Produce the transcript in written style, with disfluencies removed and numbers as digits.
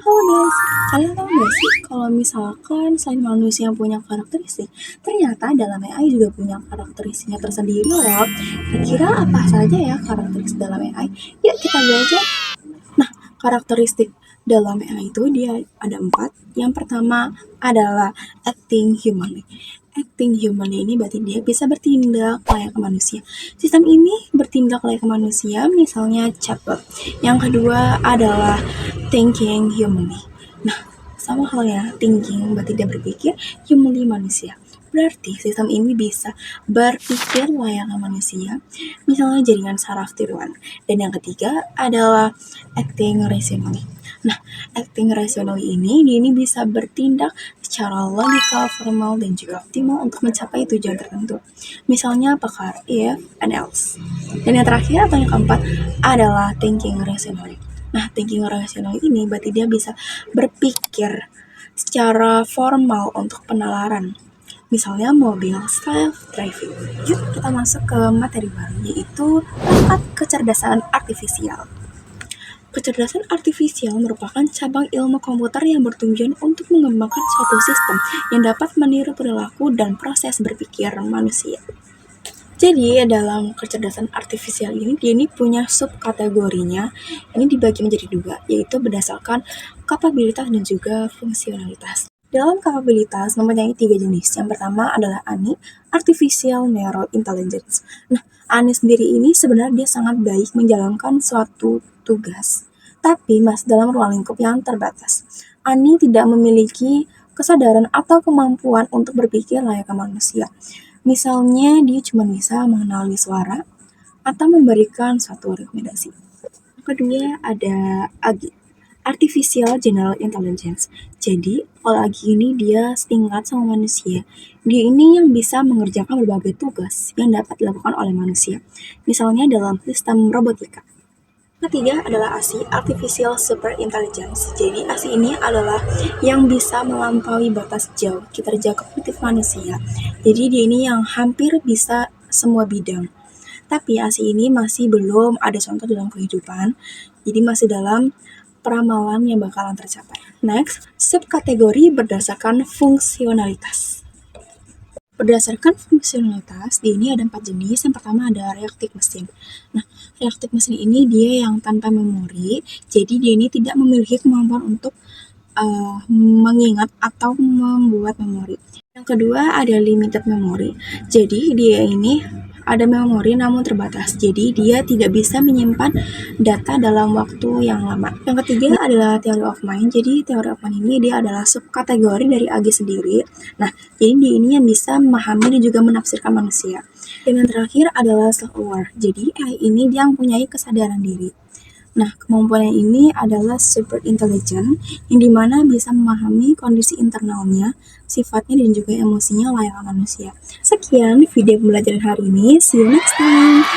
Halo guys, kalian tahu nggak sih kalau misalkan selain manusia yang punya karakteristik, ternyata dalam AI juga punya karakteristiknya tersendiri loh. Kira-kira apa saja ya karakteristik dalam AI? Yuk kita belajar. Nah, karakteristik dalam AI itu dia ada 4. Yang pertama adalah acting humanly. Acting humanly ini berarti dia bisa bertindak layaknya manusia. Sistem ini bertindak layaknya manusia, misalnya chatbot. Yang kedua adalah thinking humanly. Nah, sama halnya thinking berarti dia berpikir, humanly manusia. Berarti sistem ini bisa berpikir layaknya manusia, misalnya jaringan saraf tiruan. Dan yang ketiga adalah acting rationally. Nah, acting rationally ini bisa bertindak secara logikal, formal, dan juga optimal untuk mencapai tujuan tertentu. Misalnya pakar if and else. Dan yang terakhir atau yang keempat adalah thinking rationally. Nah, thinking rational ini berarti dia bisa berpikir secara formal untuk penalaran. Misalnya mobil self-driving. Yuk kita masuk ke materi baru, yaitu bakat kecerdasan artifisial. Kecerdasan artifisial merupakan cabang ilmu komputer yang bertujuan untuk mengembangkan suatu sistem yang dapat meniru perilaku dan proses berpikir manusia. Jadi dalam kecerdasan artifisial ini punya subkategorinya. Ini dibagi menjadi 2, yaitu berdasarkan kapabilitas dan juga fungsionalitas. Dalam kapabilitas mempunyai 3 jenis. Yang pertama adalah ANI, Artificial Narrow Intelligence. Nah, ANI sendiri ini sebenarnya dia sangat baik menjalankan suatu tugas, tapi masih dalam ruang lingkup yang terbatas. ANI tidak memiliki kesadaran atau kemampuan untuk berpikir layaknya manusia. Misalnya dia cuma bisa mengenali suara atau memberikan suatu rekomendasi. Yang kedua ada AGI, Artificial General Intelligence. Jadi kalau AGI ini dia setingkat sama manusia. Dia ini yang bisa mengerjakan berbagai tugas yang dapat dilakukan oleh manusia. Misalnya dalam sistem robotika. Ketiga adalah ASI, Artificial Super Intelligence. Jadi ASI ini adalah yang bisa melampaui batas jauh kinerja kognitif manusia. Jadi dia ini yang hampir bisa semua bidang. Tapi ASI ini masih belum ada contoh dalam kehidupan. Jadi masih dalam peramalan yang bakalan tercapai. Next, subkategori berdasarkan fungsionalitas. Berdasarkan fungsionalitas, di ini ada 4 jenis. Yang pertama ada reaktif mesin. Nah, reaktif mesin ini dia yang tanpa memori, jadi dia ini tidak memiliki kemampuan untuk mengingat atau membuat memori. Yang kedua ada limited memory. Jadi dia ini ada memori namun terbatas. Jadi dia tidak bisa menyimpan data dalam waktu yang lama. Yang ketiga adalah theory of mind. Jadi theory of mind ini dia adalah subkategori dari AGI sendiri. Nah, jadi dia ini yang bisa memahami dan juga menafsirkan manusia. Dan yang terakhir adalah self-aware. Jadi AI ini dia mempunyai kesadaran diri. Nah, kemampuan ini adalah super intelligent, yang dimana bisa memahami kondisi internalnya, sifatnya, dan juga emosinya layaknya manusia. Sekian video pembelajaran hari ini. See you next time.